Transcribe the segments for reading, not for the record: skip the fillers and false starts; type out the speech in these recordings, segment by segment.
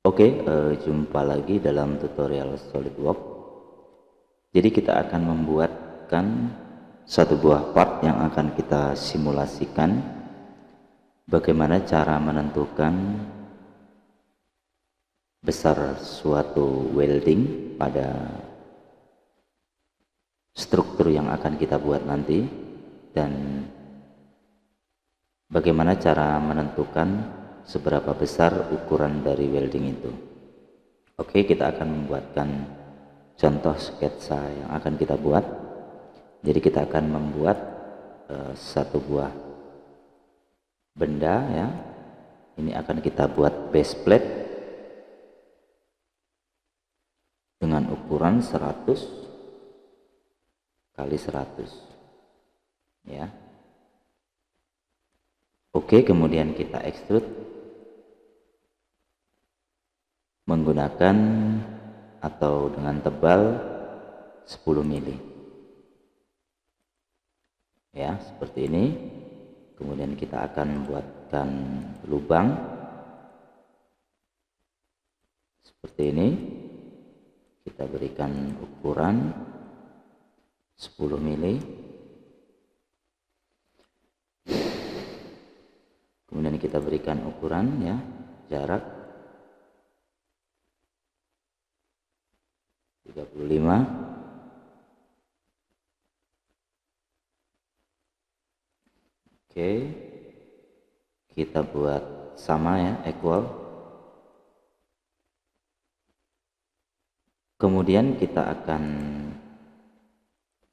Oke, jumpa lagi dalam tutorial SolidWorks. Jadi kita akan membuatkan satu buah part yang akan kita simulasikan. Bagaimana cara menentukan besar suatu welding pada struktur yang akan kita buat nanti, dan bagaimana cara menentukan seberapa besar ukuran dari welding itu. Oke, kita akan membuatkan contoh sketsa yang akan kita buat. Jadi kita akan membuat satu buah benda ya. Ini akan kita buat base plate dengan ukuran 100 kali 100 ya. Oke, kemudian kita extrude menggunakan atau dengan tebal 10 mili ya, seperti ini. Kemudian kita akan buatkan lubang seperti ini. Kita berikan ukuran 10 mili. Kemudian kita berikan ukuran ya, jarak 35. Oke, kita buat sama ya, equal. Kemudian kita akan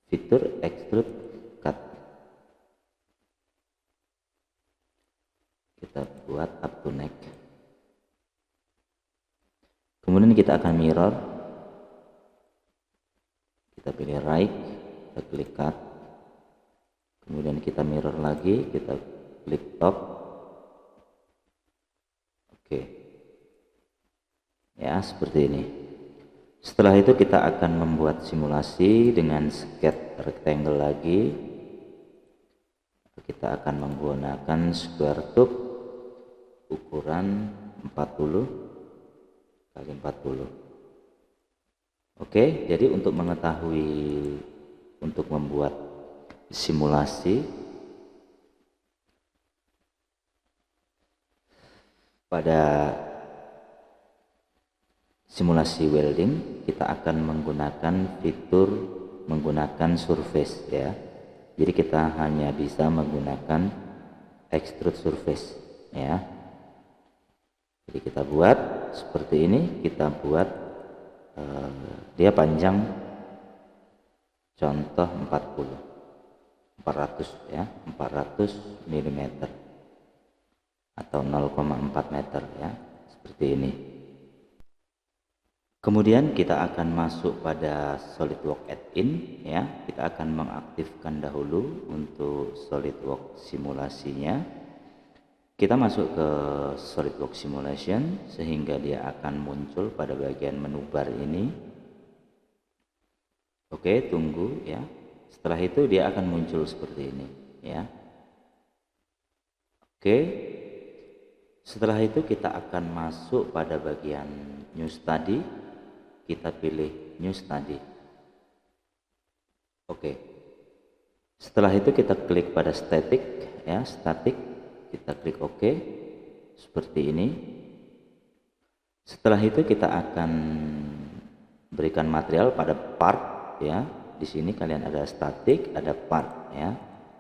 fitur extrude cut. Kita buat up to neck. Kemudian kita akan mirror. Kita pilih right, kita klik cut. Kemudian kita mirror lagi, kita klik top. Oke ya, seperti ini. Setelah itu kita akan membuat simulasi dengan sketch rectangle lagi. Kita akan menggunakan square tube ukuran 40 kali 40. Oke, jadi untuk mengetahui untuk membuat simulasi pada simulasi welding, kita akan menggunakan fitur menggunakan surface ya. Jadi kita hanya bisa menggunakan extrude surface ya. Jadi kita buat seperti ini, kita buat dia panjang contoh 400 ya, 400 mm atau 0,4 meter ya, seperti ini. Kemudian kita akan masuk pada SolidWorks add-in ya. Kita akan mengaktifkan dahulu untuk SolidWorks simulasinya. Kita masuk ke SolidWorks Simulation sehingga dia akan muncul pada bagian menu bar ini. Oke, tunggu ya. Setelah itu dia akan muncul seperti ini ya. Oke. Setelah itu kita akan masuk pada bagian New Study. Kita pilih New Study. Oke. Setelah itu kita klik pada static ya, static. Kita klik OK seperti ini. Setelah itu kita akan berikan material pada part ya. Di sini kalian ada static, ada part ya.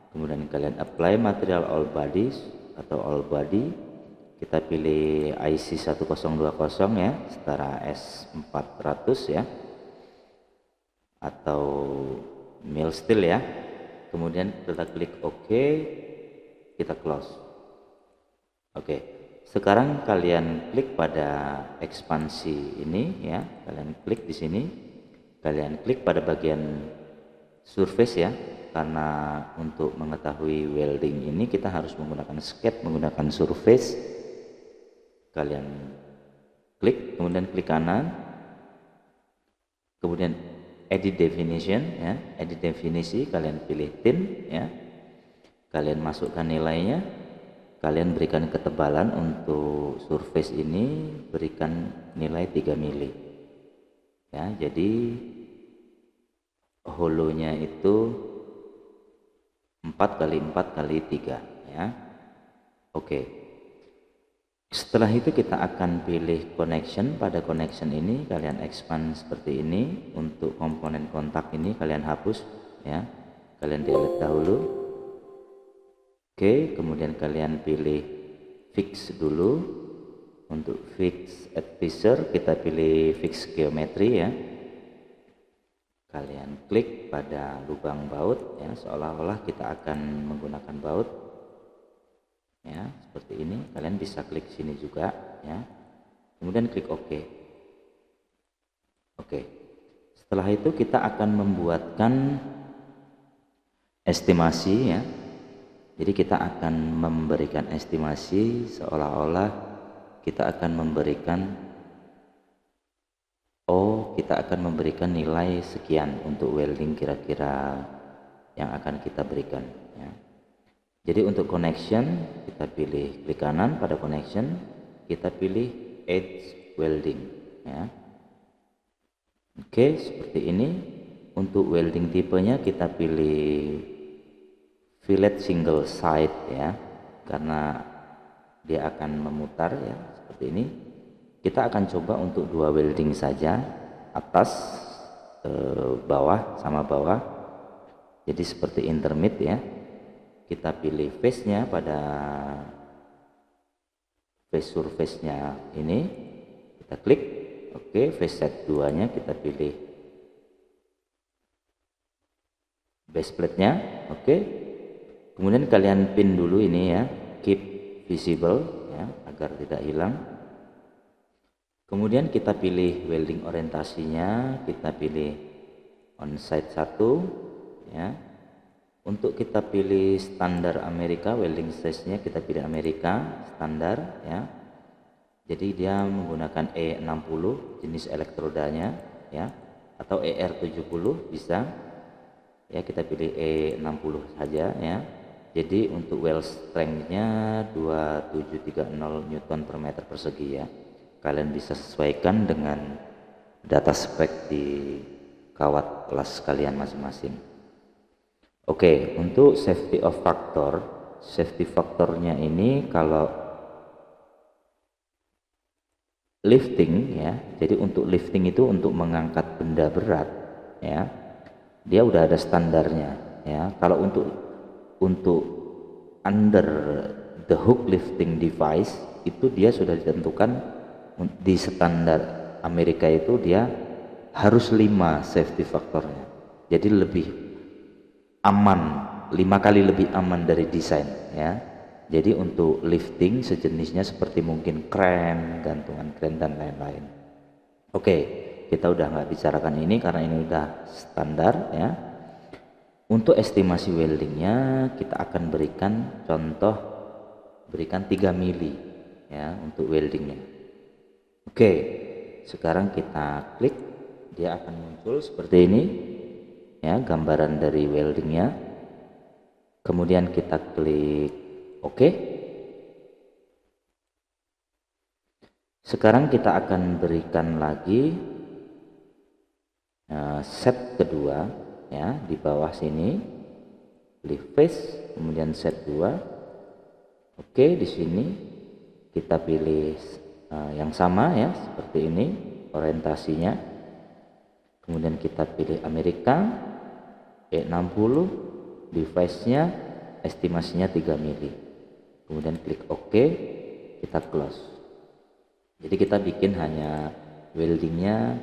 Kemudian kalian apply material all bodies atau all body. Kita pilih IC 1020 ya, setara S400 ya, atau mill steel ya. Kemudian kita klik OK, kita close. Oke, sekarang kalian klik pada ekspansi ini ya, kalian klik di sini, kalian klik pada bagian surface ya, karena untuk mengetahui welding ini kita harus menggunakan sketch menggunakan surface. Kalian klik, kemudian klik kanan, kemudian edit definition ya, edit definisi, kalian pilih thin ya, kalian masukkan nilainya. kalian berikan ketebalan untuk surface ini, berikan nilai 3 mili ya. Jadi holonya itu 4 kali 4 kali 3 ya. Oke, setelah itu kita akan pilih connection. Pada connection ini kalian expand seperti ini. Untuk komponen kontak ini kalian hapus ya, kalian delete dahulu. Oke, kemudian kalian pilih fix dulu. Untuk fix advisor kita pilih fix geometry ya. Kalian klik pada lubang baut ya, seolah-olah kita akan menggunakan baut ya, seperti ini. Kalian bisa klik sini juga ya, kemudian klik OK. Oke, setelah itu kita akan membuatkan estimasi ya. Jadi kita akan memberikan estimasi seolah-olah kita akan memberikan kita akan memberikan nilai sekian untuk welding kira-kira yang akan kita berikan ya. Jadi untuk connection kita pilih klik kanan pada connection, kita pilih edge welding ya. Oke, seperti ini. Untuk welding tipenya kita pilih fillet single side ya, karena dia akan memutar ya, seperti ini. Kita akan coba untuk 2 welding saja, atas bawah sama bawah, jadi seperti intermit ya. Kita pilih face nya, pada face surface nya ini kita klik. Oke, face set 2 nya kita pilih base plate nya. Oke, kemudian kalian pin dulu ini ya, keep visible ya, agar tidak hilang. Kemudian kita pilih welding orientasinya, kita pilih onsite 1 ya. Untuk kita pilih standar Amerika, welding size-nya kita pilih Amerika standar ya. Jadi dia menggunakan E60 jenis elektrodanya ya, atau ER70 bisa ya, kita pilih E60 saja ya. Jadi untuk weld strength-nya 2730 Newton per meter persegi ya. Kalian bisa sesuaikan dengan data spek di kawat kelas kalian masing-masing. Oke, untuk safety factornya ini kalau lifting ya, jadi untuk lifting itu untuk mengangkat benda berat ya, dia udah ada standarnya ya. Kalau untuk under the hook lifting device itu dia sudah ditentukan di standar Amerika, itu dia harus 5 safety faktornya, jadi lebih aman, 5 kali lebih aman dari desain ya. Jadi untuk lifting sejenisnya seperti mungkin kren, gantungan kren dan lain-lain. Oke, kita udah nggak bicarakan ini karena ini udah standar ya. Untuk estimasi weldingnya kita akan berikan contoh, berikan 3 mili ya untuk weldingnya. Oke, sekarang kita klik, dia akan muncul seperti ini ya, gambaran dari weldingnya. Kemudian kita klik OK. Sekarang kita akan berikan lagi set kedua ya, di bawah sini pilih face, kemudian set 2. Oke, di sini kita pilih yang sama ya, seperti ini orientasinya. Kemudian kita pilih Amerika E60, device-nya estimasinya 3 mili. Kemudian klik OK, kita close. Jadi kita bikin hanya weldingnya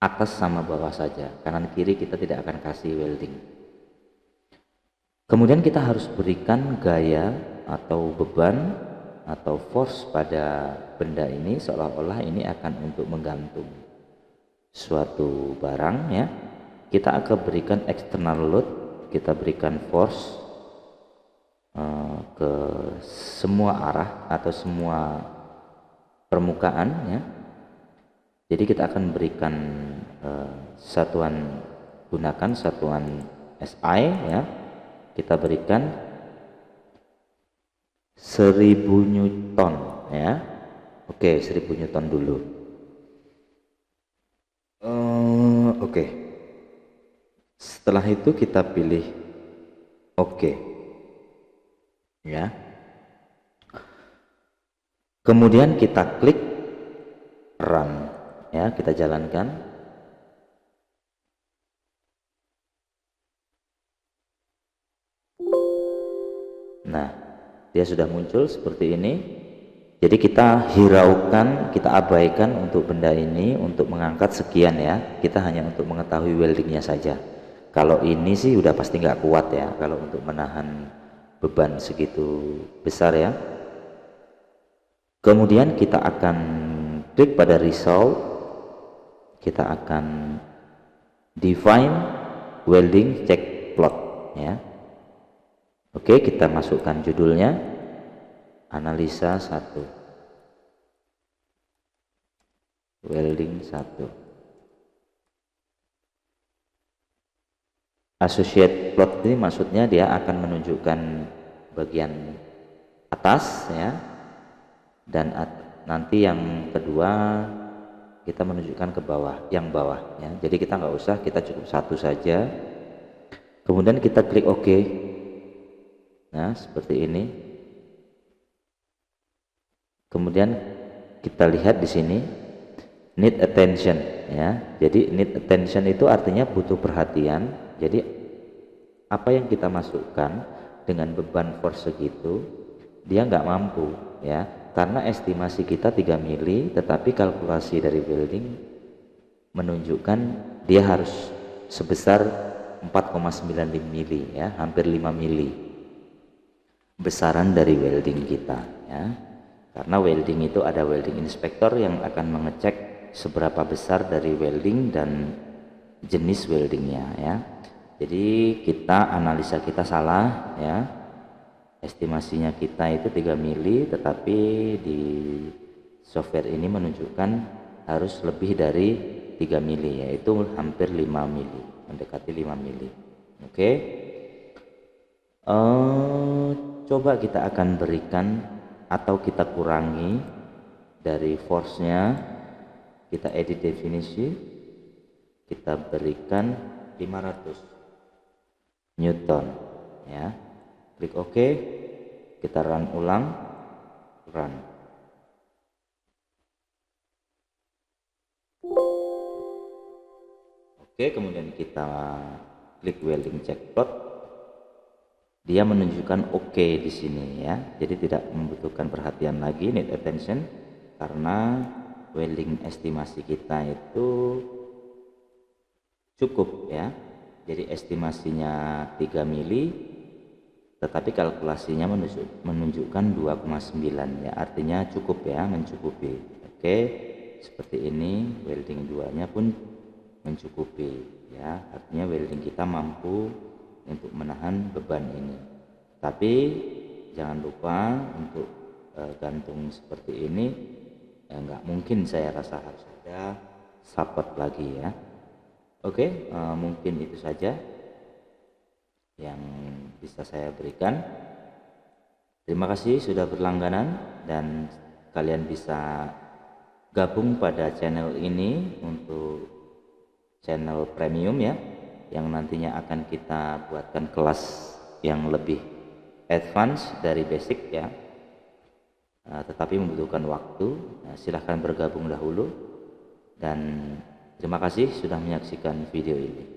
atas sama bawah saja, kanan kiri kita tidak akan kasih welding. Kemudian kita harus berikan gaya atau beban atau force pada benda ini, seolah-olah ini akan untuk menggantung suatu barang ya. Kita akan berikan external load, kita berikan force ke semua arah atau semua permukaan ya. Jadi kita akan berikan gunakan satuan SI ya. Kita berikan 1000 Newton ya. Oke, 1000 Newton dulu. Oke. Setelah itu kita pilih oke. Ya. Kemudian kita klik run ya, kita jalankan. Nah, dia sudah muncul seperti ini. Jadi kita hiraukan, kita abaikan untuk benda ini untuk mengangkat sekian ya. Kita hanya untuk mengetahui weldingnya saja. Kalau ini sih udah pasti nggak kuat ya, kalau untuk menahan beban segitu besar ya. Kemudian kita akan klik pada result, kita akan define welding check plot ya. Oke, kita masukkan judulnya analisa 1 welding 1 associate plot. Ini maksudnya dia akan menunjukkan bagian atas ya, dan nanti yang kedua kita menunjukkan ke bawah, yang bawah ya. Jadi kita nggak usah, kita cukup satu saja. Kemudian kita klik OK. Nah, seperti ini. Kemudian kita lihat di sini need attention ya. Jadi need attention itu artinya butuh perhatian. Jadi apa yang kita masukkan dengan beban force segitu, dia nggak mampu ya, karena estimasi kita 3 mili, tetapi kalkulasi dari welding menunjukkan dia harus sebesar 4,95 mili ya, hampir 5 mili besaran dari welding kita ya. Karena welding itu ada welding inspector yang akan mengecek seberapa besar dari welding dan jenis weldingnya ya. Jadi kita analisa kita salah ya, estimasinya kita itu 3 mili, tetapi di software ini menunjukkan harus lebih dari 3 mili, yaitu hampir 5 mili, mendekati 5 mili. Oke. Coba kita akan berikan atau kita kurangi dari force-nya, kita edit definisi, kita berikan 500 Newton ya. Klik OK, kita run ulang, run. Oke, kemudian kita klik welding check plot. Dia menunjukkan OK di sini ya. Jadi tidak membutuhkan perhatian lagi, need attention, karena welding estimasi kita itu cukup ya. Jadi estimasinya 3 mili, tetapi kalkulasinya menunjukkan 2,9 ya, artinya cukup ya, mencukupi. Oke, seperti ini welding 2-nya pun mencukupi ya, artinya welding kita mampu untuk menahan beban ini. Tapi jangan lupa untuk gantung seperti ini nggak mungkin, saya rasa harus ada support lagi ya. Oke, mungkin itu saja yang bisa saya berikan. Terima kasih sudah berlangganan, dan kalian bisa gabung pada channel ini untuk channel premium ya, yang nantinya akan kita buatkan kelas yang lebih advance dari basic ya, tetapi membutuhkan waktu. Silahkan bergabung dahulu, dan terima kasih sudah menyaksikan video ini.